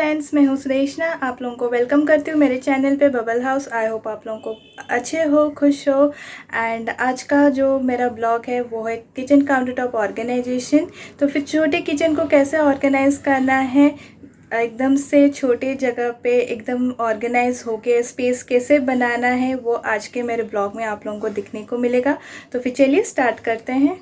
Friends, मैं हूँ सुदेशना। आप लोगों को वेलकम करती हूँ मेरे चैनल पे बबल हाउस। आई होप आप लोगों को अच्छे हो, खुश हो। एंड आज का जो मेरा ब्लॉग है वो है किचन काउंटर टॉप ऑर्गेनाइजेशन। तो फिर छोटे किचन को कैसे ऑर्गेनाइज़ करना है, एकदम से छोटे जगह पे एकदम ऑर्गेनाइज होके स्पेस कैसे बनाना है, वो आज के मेरे ब्लॉग में आप लोगों को दिखने को मिलेगा। तो फिर चलिए स्टार्ट करते हैं।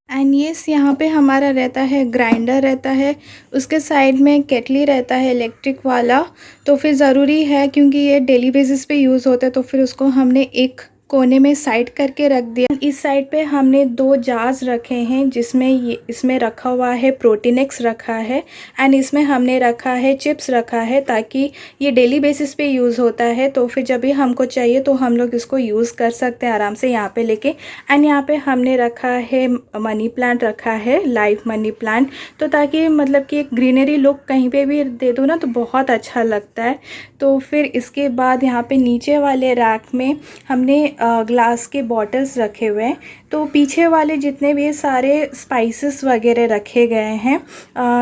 एंड येस, यहाँ पे हमारा रहता है ग्राइंडर रहता है, उसके साइड में केटली रहता है इलेक्ट्रिक वाला। तो फिर ज़रूरी है क्योंकि ये डेली बेसिस पे यूज़ होता है, तो फिर उसको हमने एक कोने में साइड करके रख दिया। इस साइड पे हमने 2 जार्स रखे हैं, जिसमें ये इसमें रखा हुआ है प्रोटीनेक्स रखा है, एंड इसमें हमने रखा है चिप्स रखा है, ताकि ये डेली बेसिस पे यूज़ होता है। तो फिर जब भी हमको चाहिए तो हम लोग इसको यूज़ कर सकते हैं आराम से यहाँ पे लेके। एंड यहाँ पे हमने रखा है मनी प्लांट रखा है, लाइव मनी प्लांट, तो ताकि मतलब कि एक ग्रीनरी लुक कहीं पे भी दे दो ना तो बहुत अच्छा लगता है। तो फिर इसके बाद यहाँ पे नीचे वाले रैक में हमने ग्लास के बॉटल्स रखे हुए हैं। तो पीछे वाले जितने भी सारे स्पाइसेस वगैरह रखे गए हैं,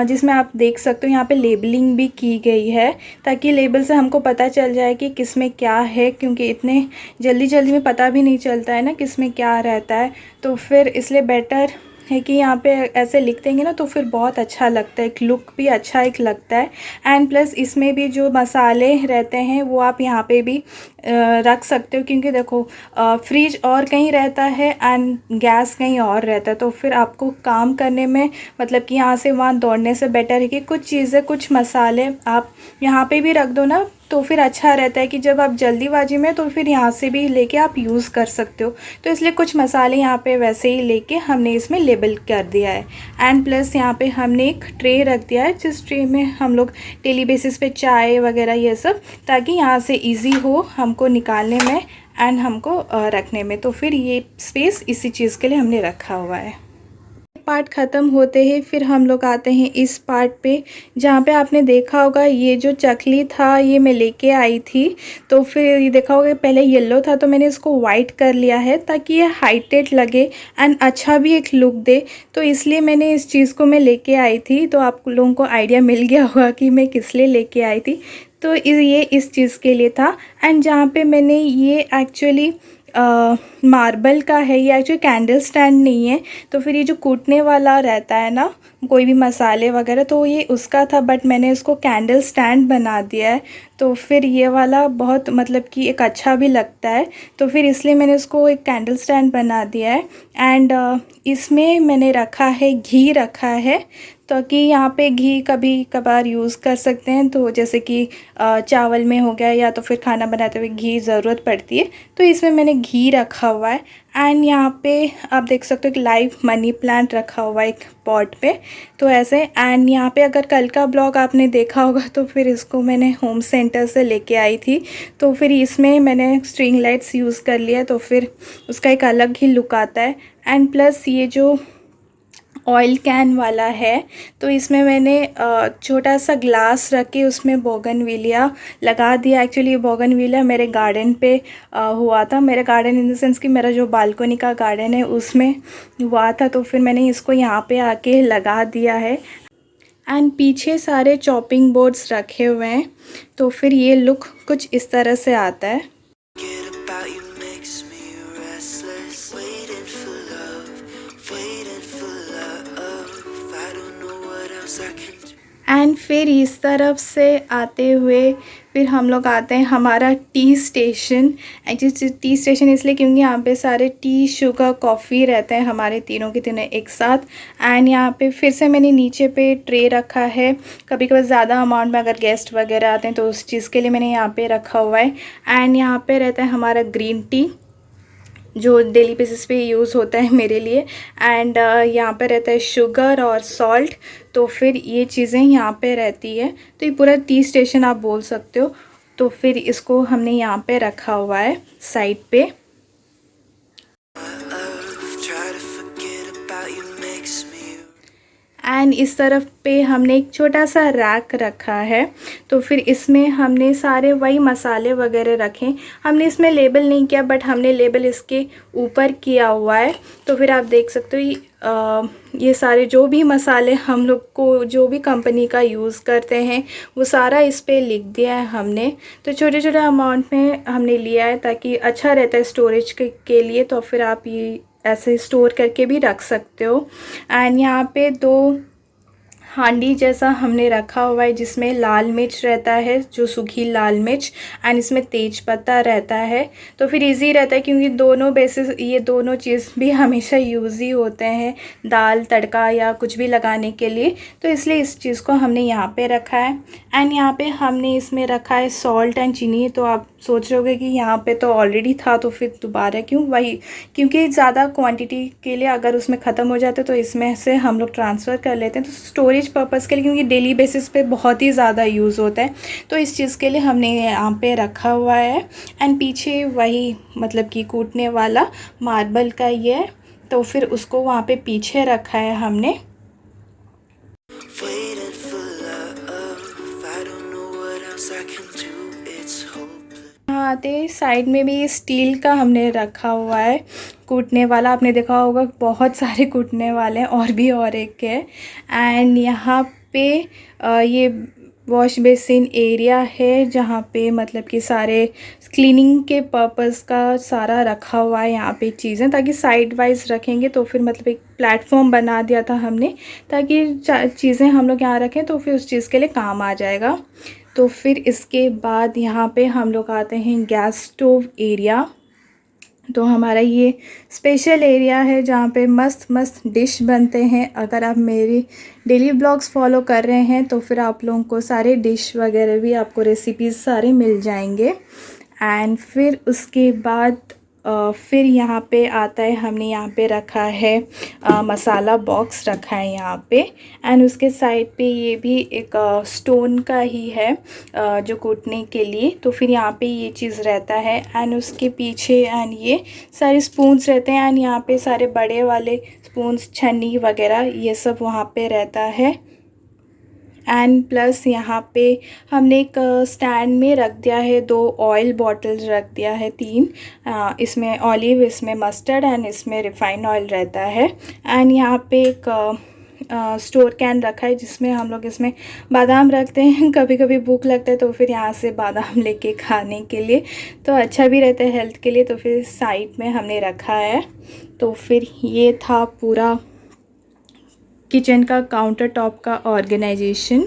जिसमें आप देख सकते हो यहाँ पे लेबलिंग भी की गई है, ताकि लेबल से हमको पता चल जाए कि किस में क्या है, क्योंकि इतने जल्दी जल्दी में पता भी नहीं चलता है ना किस में क्या रहता है। तो फिर इसलिए बेटर है कि यहाँ पे ऐसे लिख देंगे ना तो फिर बहुत अच्छा लगता है, एक लुक भी अच्छा एक लगता है। एंड प्लस इसमें भी जो मसाले रहते हैं वो आप यहाँ पे भी रख सकते हो, क्योंकि देखो फ्रिज और कहीं रहता है एंड गैस कहीं और रहता है। तो फिर आपको काम करने में मतलब कि यहाँ से वहाँ दौड़ने से बेटर है कि कुछ चीज़ें, कुछ मसाले आप यहाँ पे भी रख दो ना, तो फिर अच्छा रहता है कि जब आप जल्दीबाजी में तो फिर यहाँ से भी लेके आप यूज़ कर सकते हो। तो इसलिए कुछ मसाले यहाँ पे वैसे ही लेके हमने इसमें लेबल कर दिया है। एंड प्लस यहाँ पे हमने एक ट्रे रख दिया है, जिस ट्रे में हम लोग डेली बेसिस पे चाय वगैरह ये सब, ताकि यहाँ से इजी हो हमको निकालने में एंड हमको रखने में। तो फिर ये स्पेस इसी चीज़ के लिए हमने रखा हुआ है। पार्ट ख़त्म होते ही फिर हम लोग आते हैं इस पार्ट पे, जहाँ पे आपने देखा होगा ये जो चकली था ये मैं लेके आई थी। तो फिर ये देखा होगा पहले येलो था, तो मैंने इसको वाइट कर लिया है ताकि ये हाइटेड लगे एंड अच्छा भी एक लुक दे। तो इसलिए मैंने इस चीज़ को मैं लेके आई थी। तो आप लोगों को आइडिया मिल गया होगा कि मैं किस लिए लेके आई थी। तो ये इस चीज़ के लिए था। एंड जहाँ पे मैंने ये एक्चुअली मार्बल का है, ये एक्चुअली कैंडल स्टैंड नहीं है। तो फिर ये जो कूटने वाला रहता है ना कोई भी मसाले वगैरह, तो ये उसका था, बट मैंने इसको कैंडल स्टैंड बना दिया है। तो फिर ये वाला बहुत मतलब कि एक अच्छा भी लगता है, तो फिर इसलिए मैंने इसको एक कैंडल स्टैंड बना दिया है। एंड इसमें मैंने रखा है घी रखा है, ताकि यहाँ पे घी कभी कभार यूज़ कर सकते हैं। तो जैसे कि चावल में हो गया या तो फिर खाना बनाते हुए घी ज़रूरत पड़ती है, तो इसमें मैंने घी रखा हुआ है। एंड यहाँ पे आप देख सकते हो कि लाइव मनी प्लांट रखा हुआ है एक पॉट पे, तो ऐसे। एंड यहाँ पे अगर कल का ब्लॉग आपने देखा होगा तो फिर इसको मैंने होम सेंटर से लेके आई थी। तो फिर इसमें मैंने स्ट्रिंग लाइट्स यूज़ कर लिया, तो फिर उसका एक अलग ही लुक आता है। एंड प्लस ये जो ऑयल कैन वाला है, तो इसमें मैंने छोटा सा ग्लास रख के उसमें बोगनविलिया लगा दिया। एक्चुअली ये बोगनविलिया मेरे गार्डन पे हुआ था, मेरे गार्डन इन द सेंस कि मेरा जो बालकनी का गार्डन है उसमें हुआ था। तो फिर मैंने इसको यहाँ पे आके लगा दिया है। एंड पीछे सारे चॉपिंग बोर्ड्स रखे हुए हैं, तो फिर ये लुक कुछ इस तरह से आता है। एंड फिर इस तरफ से आते हुए फिर हम लोग आते हैं हमारा T station. Actually T station इसलिए क्योंकि यहाँ पे सारे टी, शुगर, कॉफ़ी रहते हैं हमारे तीनों के तीनों एक साथ। एंड यहाँ पे फिर से मैंने नीचे पे ट्रे रखा है, कभी कभी ज़्यादा अमाउंट में अगर गेस्ट वगैरह आते हैं तो उस चीज़ के लिए मैंने यहाँ पे रखा हुआ है। एंड यहाँ पे रहता है हमारा ग्रीन टी, जो डेली बेसिस पे यूज़ होता है मेरे लिए। एंड यहाँ पे रहता है शुगर और सॉल्ट, तो फिर ये चीज़ें यहाँ पे रहती है। तो ये पूरा टी स्टेशन आप बोल सकते हो। तो फिर इसको हमने यहाँ पे रखा हुआ है साइड पे। एंड इस तरफ पे हमने एक छोटा सा रैक रखा है। तो फिर इसमें हमने सारे वही मसाले वगैरह रखे। हमने इसमें लेबल नहीं किया बट हमने लेबल इसके ऊपर किया हुआ है। तो फिर आप देख सकते हो ये सारे जो भी मसाले हम लोग को जो भी कंपनी का यूज़ करते हैं वो सारा इस पे लिख दिया है हमने। तो छोटे छोटे अमाउंट में हमने लिया है ताकि अच्छा रहता है स्टोरेज के लिए। तो फिर आप ये ऐसे स्टोर करके भी रख सकते हो। एंड यहाँ पे 2 हांडी जैसा हमने रखा हुआ है जिसमें लाल मिर्च रहता है, जो सूखी लाल मिर्च, एंड इसमें तेज पत्ता रहता है। तो फिर इजी रहता है क्योंकि दोनों बेसिस ये दोनों चीज़ भी हमेशा यूज़ ही होते हैं दाल तड़का या कुछ भी लगाने के लिए। तो इसलिए इस चीज़ को हमने यहाँ पे रखा है। एंड यहाँ पे हमने इसमें रखा है सॉल्ट एंड चीनी। तो आप सोच रहे होगे कि यहाँ पे तो ऑलरेडी था तो फिर दोबारा क्यों, वही क्योंकि ज़्यादा क्वांटिटी के लिए अगर उसमें ख़त्म हो जाते तो इसमें से हम लोग ट्रांसफ़र कर लेते हैं। तो स्टोरेज पर्पज़ के लिए, क्योंकि डेली बेसिस पे बहुत ही ज़्यादा यूज़ होता है, तो इस चीज़ के लिए हमने यहाँ पे रखा हुआ है। एंड पीछे वही मतलब कि कूटने वाला मार्बल का ये है, तो फिर उसको वहाँ पे पीछे रखा है हमने। आते साइड में भी स्टील का हमने रखा हुआ है कूटने वाला। आपने देखा होगा बहुत सारे कूटने वाले हैं और एक है। एंड यहाँ पे ये वॉश बेसिन एरिया है जहाँ पे मतलब कि सारे क्लीनिंग के पर्पस का सारा रखा हुआ है यहाँ पे चीज़ें, ताकि साइड वाइज रखेंगे तो फिर मतलब एक प्लेटफॉर्म बना दिया था हमने ताकि चीज़ें हम लोग यहाँ रखें तो फिर उस चीज़ के लिए काम आ जाएगा। तो फिर इसके बाद यहाँ पे हम लोग आते हैं गैस स्टोव एरिया। तो हमारा ये स्पेशल एरिया है जहाँ पे मस्त मस्त डिश बनते हैं। अगर आप मेरी डेली ब्लॉग्स फॉलो कर रहे हैं तो फिर आप लोगों को सारे डिश वगैरह भी आपको रेसिपीज़ सारे मिल जाएंगे। एंड फिर उसके बाद फिर यहाँ पे आता है, हमने यहाँ पे रखा है मसाला बॉक्स रखा है यहाँ पे। एंड उसके साइड पे ये भी एक स्टोन का ही है जो कूटने के लिए। तो फिर यहाँ पे ये चीज़ रहता है। एंड उसके पीछे एंड ये सारे स्पून्स रहते हैं। एंड यहाँ पे सारे बड़े वाले स्पून्स, छन्नी वगैरह ये सब वहाँ पे रहता है। एंड प्लस यहाँ पे हमने एक स्टैंड में रख दिया है 2 ऑयल बॉटल्स रख दिया है 3, इसमें ऑलिव, इसमें मस्टर्ड एंड इसमें रिफाइंड ऑयल रहता है। एंड यहाँ पे एक स्टोर कैन रखा है जिसमें हम लोग इसमें बादाम रखते हैं। कभी कभी भूख लगता है तो फिर यहाँ से बादाम लेके खाने के लिए, तो अच्छा भी रहता है हेल्थ के लिए। तो फिर साइड में हमने रखा है। तो फिर ये था पूरा किचन का काउंटर टॉप का ऑर्गेनाइजेशन।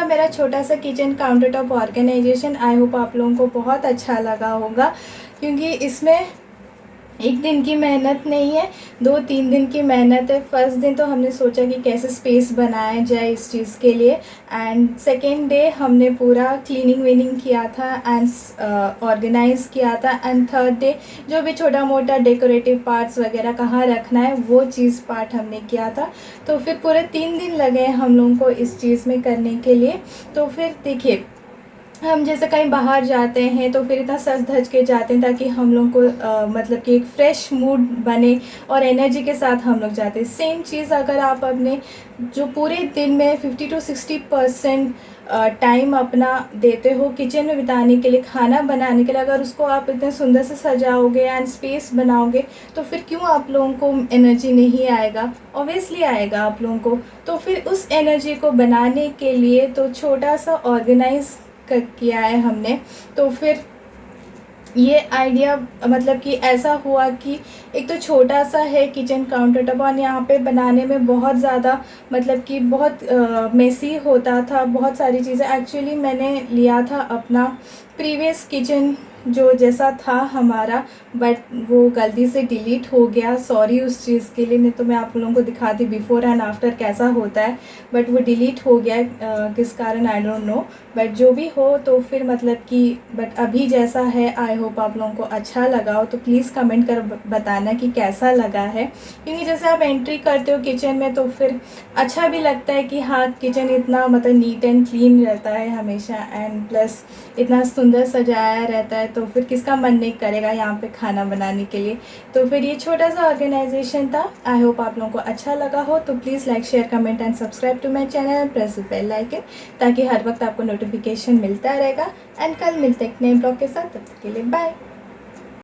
मेरा छोटा सा kitchen counter top organisation, I hope आप लोगों को बहुत अच्छा लगा होगा, क्योंकि इसमें एक दिन की मेहनत नहीं है, 2-3 दिन की मेहनत है। फर्स्ट दिन तो हमने सोचा कि कैसे स्पेस बनाया जाए इस चीज़ के लिए। एंड सेकेंड डे हमने पूरा क्लीनिंग वीनिंग किया था एंड ऑर्गेनाइज़ किया था। एंड थर्ड डे जो भी छोटा मोटा डेकोरेटिव पार्ट्स वगैरह कहाँ रखना है वो चीज़ पार्ट हमने किया था। तो फिर पूरे 3 दिन लगे हम लोगों को इस चीज़ में करने के लिए। तो फिर देखिए, हम जैसे कहीं बाहर जाते हैं तो फिर इतना सज धज के जाते हैं ताकि हम लोग को मतलब कि एक फ़्रेश मूड बने और एनर्जी के साथ हम लोग जाते हैं। सेम चीज़ अगर आप अपने जो पूरे दिन में 50 to 60% टाइम अपना देते हो किचन में बिताने के लिए, खाना बनाने के लिए, अगर उसको आप इतने सुंदर से सजाओगे एंड स्पेस बनाओगे तो फिर क्यों आप लोगों को एनर्जी नहीं आएगा? ऑब्वियसली आएगा आप लोगों को। तो फिर उस एनर्जी को बनाने के लिए तो छोटा सा ऑर्गेनाइज किया है हमने। तो फिर ये आइडिया मतलब कि ऐसा हुआ कि एक तो छोटा सा है किचन काउंटर टॉप और यहाँ पे बनाने में बहुत ज़्यादा मतलब कि बहुत मेसी होता था, बहुत सारी चीज़ें। एक्चुअली मैंने लिया था अपना प्रीवियस किचन जो जैसा था हमारा, बट वो गलती से डिलीट हो गया। सॉरी उस चीज़ के लिए, नहीं तो मैं आप लोगों को दिखाती बिफ़ोर एंड आफ्टर कैसा होता है, बट वो डिलीट हो गया किस कारण आई डोंट नो। बट जो भी हो तो फिर मतलब कि बट अभी जैसा है, आई होप आप लोगों को अच्छा लगा हो। तो प्लीज़ कमेंट कर बताना कि कैसा लगा है, क्योंकि जैसे आप एंट्री करते हो किचन में तो फिर अच्छा भी लगता है कि हाँ किचन इतना मतलब नीट एंड क्लीन रहता है हमेशा, एंड प्लस इतना सुंदर सजाया रहता है, तो फिर किसका मन नहीं करेगा यहाँ पे खाना बनाने के लिए। तो फिर ये छोटा सा ऑर्गेनाइजेशन था। आई होप आप लोगों को अच्छा लगा हो। तो please like share comment and subscribe to my channel, press bell icon, ताकि हर वक्त आपको नोटिफिकेशन मिलता रहेगा। एंड कल मिलते हैं एक नए ब्लॉग के साथ, तब तक के लिए बाय।